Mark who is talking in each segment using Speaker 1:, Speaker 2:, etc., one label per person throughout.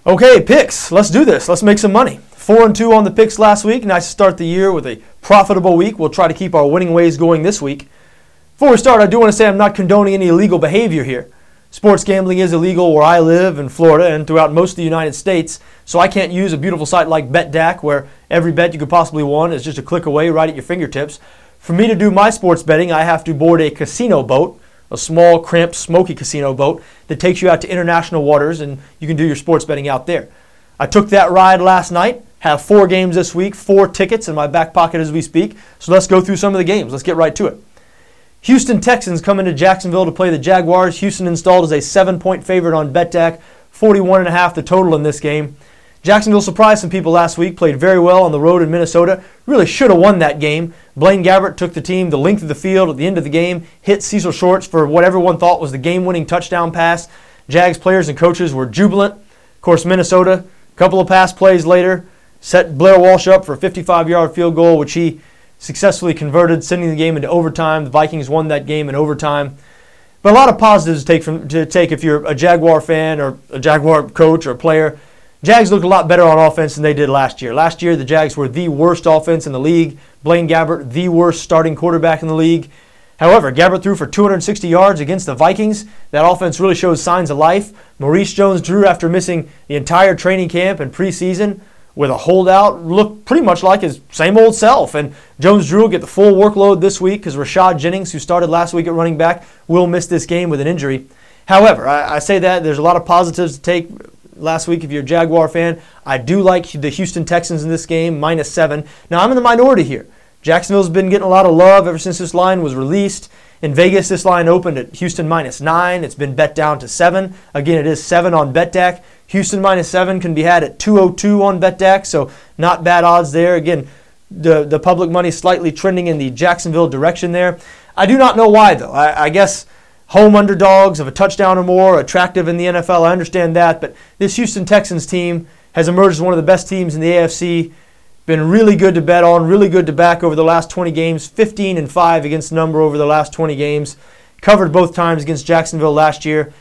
Speaker 1: Okay, picks. Let's do this. Let's make some money. 4-2 on the picks last week. Nice to start the year with a profitable week. We'll try to keep our winning ways going this week. Before we start, I do want to say I'm not condoning any illegal behavior here. Sports gambling is illegal where I live in Florida and throughout most of the United States, so I can't use a beautiful site like BETDAQ where every bet you could possibly want is just a click away right at your fingertips. For me to do my sports betting, I have to board a casino boat, a small, cramped, smoky casino boat that takes you out to international waters, and you can do your sports betting out there. I took that ride last night, have 4 games this week, 4 tickets in my back pocket as we speak, so let's go through some of the games. Let's get right to it. Houston Texans come into Jacksonville to play the Jaguars. Houston installed as a 7-point favorite on BETDAQ, 41.5 the total in this game. Jacksonville surprised some people last week, played very well on the road in Minnesota, really should have won that game. Blaine Gabbert took the team the length of the field at the end of the game, hit Cecil Shorts for what everyone thought was the game-winning touchdown pass. Jags players and coaches were jubilant. Of course, Minnesota, a couple of pass plays later, set Blair Walsh up for a 55-yard field goal, which he successfully converted, sending the game into overtime. The Vikings won that game in overtime. But a lot of positives to take if you're a Jaguar fan or a Jaguar coach or a player. Jags looked a lot better on offense than they did last year. Last year, the Jags were the worst offense in the league. Blaine Gabbert, the worst starting quarterback in the league. However, Gabbert threw for 260 yards against the Vikings. That offense really shows signs of life. Maurice Jones-Drew, after missing the entire training camp and preseason with a holdout, looked pretty much like his same old self. And Jones-Drew will get the full workload this week because Rashad Jennings, who started last week at running back, will miss this game with an injury. However, I say that there's a lot of positives to take last week if you're a Jaguar fan. I do like the Houston Texans in this game, -7. Now, I'm in the minority here. Jacksonville's been getting a lot of love ever since this line was released. In Vegas, this line opened at Houston -9. It's been bet down to 7. Again, it is 7 on BETDAQ. Houston -7 can be had at 202 on BETDAQ, so not bad odds there. Again, the public money slightly trending in the Jacksonville direction there. I do not know why, though. I guess home underdogs of a touchdown or more are attractive in the NFL. I understand that, but this Houston Texans team has emerged as one of the best teams in the AFC. Been really good to bet on, really good to back over the last 20 games. 15-5 against the number over the last 20 games. Covered both times against Jacksonville last year.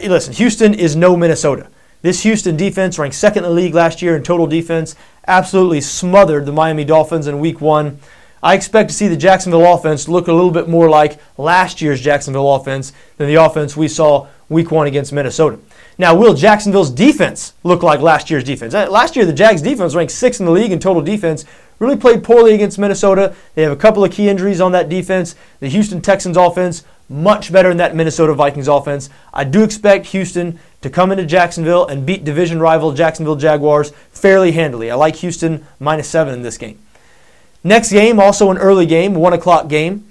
Speaker 1: Listen, Houston is no Minnesota. This Houston defense ranked second in the league last year in total defense. Absolutely smothered the Miami Dolphins in Week 1. I expect to see the Jacksonville offense look a little bit more like last year's Jacksonville offense than the offense we saw Week 1 against Minnesota. Now, will Jacksonville's defense look like last year's defense? Last year, the Jags defense ranked 6th in the league in total defense. Really played poorly against Minnesota. They have a couple of key injuries on that defense. The Houston Texans offense, much better than that Minnesota Vikings offense. I do expect Houston to come into Jacksonville and beat division rival Jacksonville Jaguars fairly handily. I like Houston -7 in this game. Next game, also an early game, 1 o'clock game.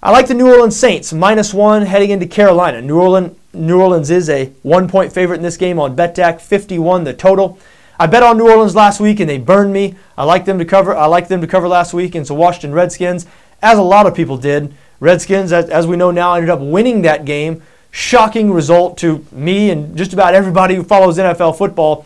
Speaker 1: I like the New Orleans Saints, -1 heading into Carolina. New Orleans is a 1-point favorite in this game on BETDAQ, 51 the total. I bet on New Orleans last week and they burned me. I like them to cover. I liked them to cover last week against the Washington Redskins, as a lot of people did. Redskins, as we know now, ended up winning that game. Shocking result to me and just about everybody who follows NFL football.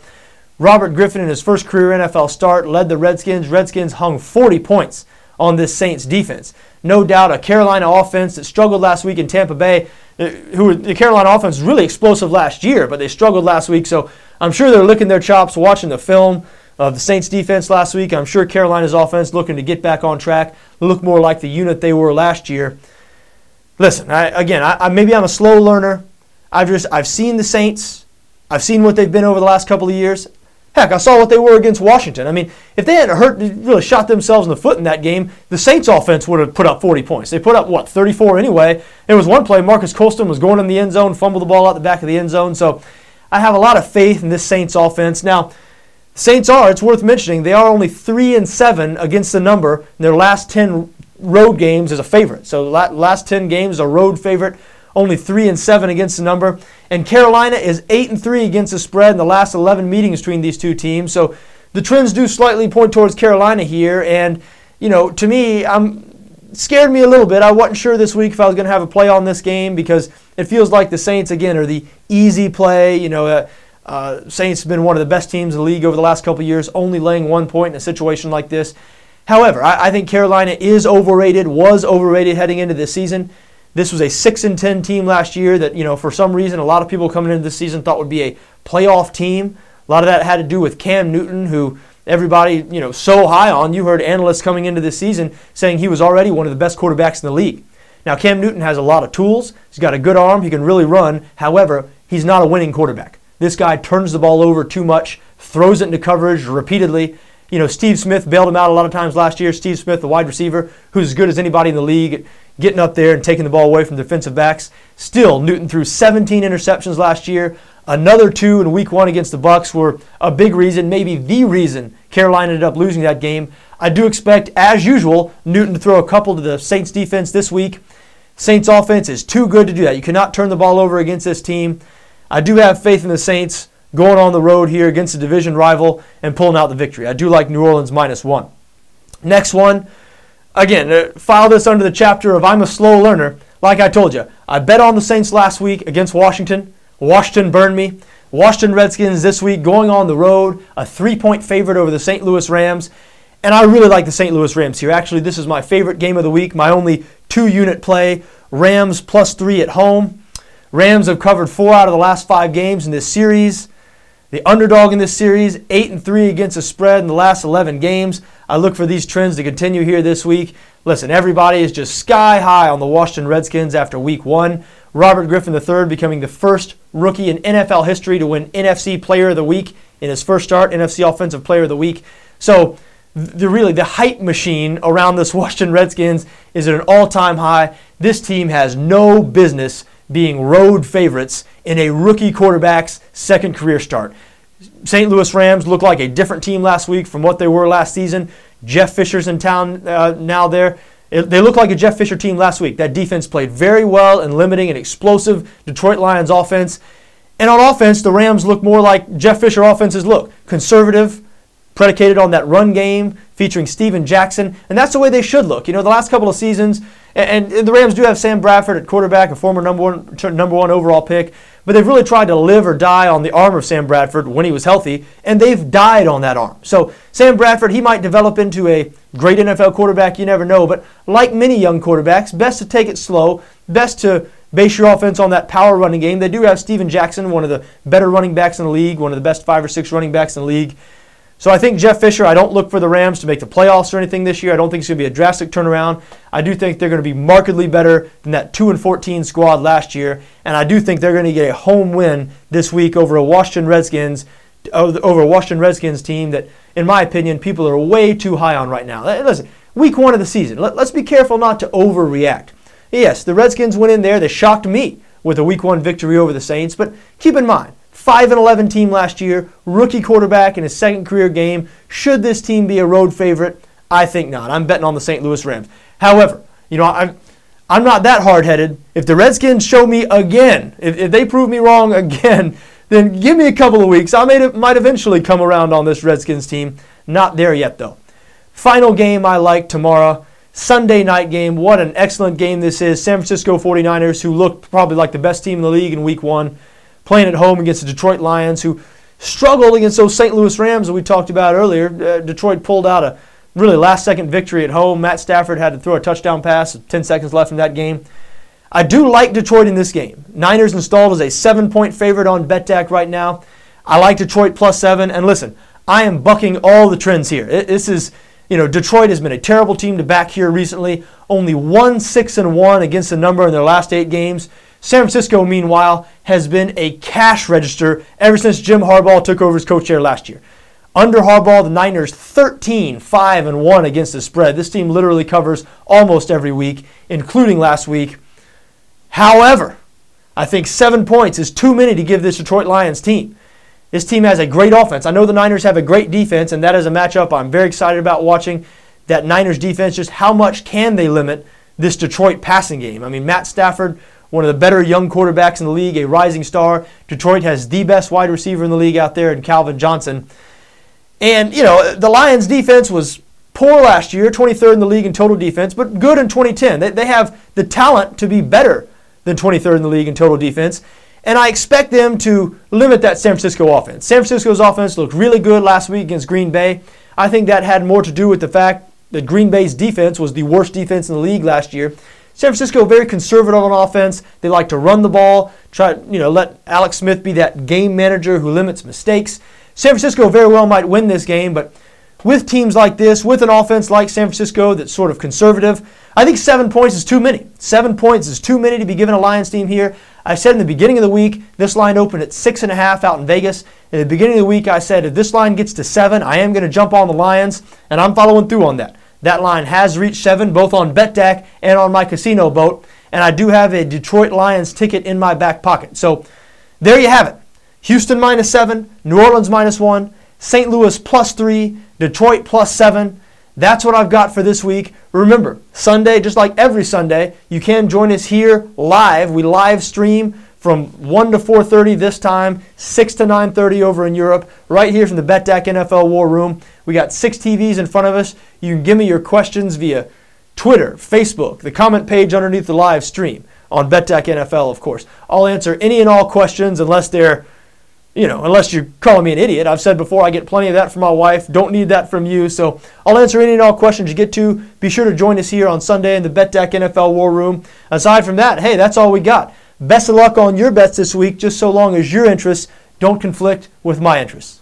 Speaker 1: Robert Griffin, in his first career NFL start, led the Redskins. Redskins hung 40 points on this Saints defense. No doubt a Carolina offense that struggled last week in Tampa Bay. The Carolina offense was really explosive last year, but they struggled last week. So I'm sure they're licking their chops watching the film of the Saints defense last week. I'm sure Carolina's offense looking to get back on track, look more like the unit they were last year. Listen, maybe I'm a slow learner. I've seen the Saints. I've seen what they've been over the last couple of years. Heck, I saw what they were against Washington. I mean, if they hadn't really shot themselves in the foot in that game, the Saints offense would have put up 40 points. They put up, 34 anyway. There was one play, Marcus Colston was going in the end zone, fumbled the ball out the back of the end zone. So I have a lot of faith in this Saints offense. Now, Saints it's worth mentioning, they are only 3-7 against the number in their last 10 road games as a favorite. So last 10 games, a road favorite, only 3-7 against the number. And Carolina is 8-3 against the spread in the last 11 meetings between these two teams. So the trends do slightly point towards Carolina here. And, to me, scared me a little bit. I wasn't sure this week if I was going to have a play on this game because it feels like the Saints, again, are the easy play. Saints have been one of the best teams in the league over the last couple of years, only laying 1 point in a situation like this. However, I think Carolina was overrated heading into this season. This was a 6-10 team last year that, for some reason, a lot of people coming into this season thought would be a playoff team. A lot of that had to do with Cam Newton, who everybody, so high on. You heard analysts coming into this season saying he was already one of the best quarterbacks in the league. Now, Cam Newton has a lot of tools. He's got a good arm. He can really run. However, he's not a winning quarterback. This guy turns the ball over too much, throws it into coverage repeatedly. Steve Smith bailed him out a lot of times last year. Steve Smith, the wide receiver, who's as good as anybody in the league at getting up there and taking the ball away from defensive backs. Still, Newton threw 17 interceptions last year. Another 2 in week 1 against the Bucs were a big reason, maybe the reason Carolina ended up losing that game. I do expect, as usual, Newton to throw a couple to the Saints defense this week. Saints offense is too good to do that. You cannot turn the ball over against this team. I do have faith in the Saints going on the road here against a division rival and pulling out the victory. I do like New Orleans -1. Next one, again, file this under the chapter of I'm a slow learner. Like I told you, I bet on the Saints last week against Washington. Washington burned me. Washington Redskins this week going on the road, a 3-point favorite over the St. Louis Rams. And I really like the St. Louis Rams here. Actually, this is my favorite game of the week, my only 2-unit play. Rams +3 at home. Rams have covered 4 out of the last 5 games in this series. The underdog in this series, 8-3 against the spread in the last 11 games. I look for these trends to continue here this week. Listen, everybody is just sky high on the Washington Redskins after week 1. Robert Griffin III becoming the first rookie in NFL history to win NFC Player of the Week in his first start, NFC Offensive Player of the Week. So the hype machine around this Washington Redskins is at an all-time high. This team has no business being road favorites in a rookie quarterback's second career start. St. Louis Rams look like a different team last week from what they were last season. Jeff Fisher's in town now there. They look like a Jeff Fisher team last week. That defense played very well in limiting an explosive Detroit Lions offense. And on offense, the Rams look more like Jeff Fisher offenses look. Conservative, predicated on that run game, featuring Steven Jackson. And that's the way they should look. The last couple of seasons, and the Rams do have Sam Bradford at quarterback, a former number one overall pick. But they've really tried to live or die on the arm of Sam Bradford when he was healthy, and they've died on that arm. So Sam Bradford, he might develop into a great NFL quarterback, you never know. But like many young quarterbacks, best to take it slow, best to base your offense on that power running game. They do have Steven Jackson, one of the better running backs in the league, one of the best 5 or 6 running backs in the league. So I think Jeff Fisher, I don't look for the Rams to make the playoffs or anything this year. I don't think it's going to be a drastic turnaround. I do think they're going to be markedly better than that 2-14 squad last year. And I do think they're going to get a home win this week over a Washington Redskins team that, in my opinion, people are way too high on right now. Listen, week 1 of the season. Let's be careful not to overreact. Yes, the Redskins went in there. They shocked me with a week 1 victory over the Saints. But keep in mind, 5-11 team last year, rookie quarterback in his second career game. Should this team be a road favorite? I think not. I'm betting on the St. Louis Rams. However, I'm not that hard-headed. If the Redskins show me again, if they prove me wrong again, then give me a couple of weeks. I might eventually come around on this Redskins team. Not there yet, though. Final game I like tomorrow, Sunday night game. What an excellent game this is. San Francisco 49ers, who looked probably like the best team in the league in week 1, playing at home against the Detroit Lions, who struggled against those St. Louis Rams that we talked about earlier. Detroit pulled out a really last-second victory at home. Matt Stafford had to throw a touchdown pass with 10 seconds left in that game. I do like Detroit in this game. Niners installed as a 7-point favorite on BETDAQ right now. I like Detroit +7. And listen, I am bucking all the trends here. Detroit has been a terrible team to back here recently. Only 1-6-1 against the number in their last 8 games. San Francisco, meanwhile, has been a cash register ever since Jim Harbaugh took over his coach chair last year. Under Harbaugh, the Niners 13-5-1 against the spread. This team literally covers almost every week, including last week. However, I think 7 points is too many to give this Detroit Lions team. This team has a great offense. I know the Niners have a great defense, and that is a matchup I'm very excited about watching. That Niners defense, just how much can they limit this Detroit passing game? I mean, Matt Stafford, one of the better young quarterbacks in the league, a rising star. Detroit has the best wide receiver in the league out there in Calvin Johnson. And, the Lions defense was poor last year, 23rd in the league in total defense, but good in 2010. They have the talent to be better than 23rd in the league in total defense. And I expect them to limit that San Francisco offense. San Francisco's offense looked really good last week against Green Bay. I think that had more to do with the fact that Green Bay's defense was the worst defense in the league last year. San Francisco, very conservative on offense. They like to run the ball, let Alex Smith be that game manager who limits mistakes. San Francisco very well might win this game, but with teams like this, with an offense like San Francisco that's sort of conservative, I think 7 points is too many. 7 points is too many to be given a Lions team here. I said in the beginning of the week, this line opened at 6.5 out in Vegas. In the beginning of the week, I said if this line gets to 7, I am going to jump on the Lions, and I'm following through on that. That line has reached 7, both on BETDAQ and on my casino boat, and I do have a Detroit Lions ticket in my back pocket. So there you have it. Houston -7, New Orleans -1, St. Louis +3, Detroit +7. That's what I've got for this week. Remember, Sunday, just like every Sunday, you can join us here live. We live stream from 1 to 4:30 this time, 6 to 9:30 over in Europe, right here from the BETDAQ NFL War Room. We got 6 TVs in front of us. You can give me your questions via Twitter, Facebook, the comment page underneath the live stream on BETDAQ NFL, of course. I'll answer any and all questions unless they're unless you're calling me an idiot. I've said before I get plenty of that from my wife. Don't need that from you. So I'll answer any and all questions you get to. Be sure to join us here on Sunday in the BETDAQ NFL War Room. Aside from that, hey, that's all we got. Best of luck on your bets this week, just so long as your interests don't conflict with my interests.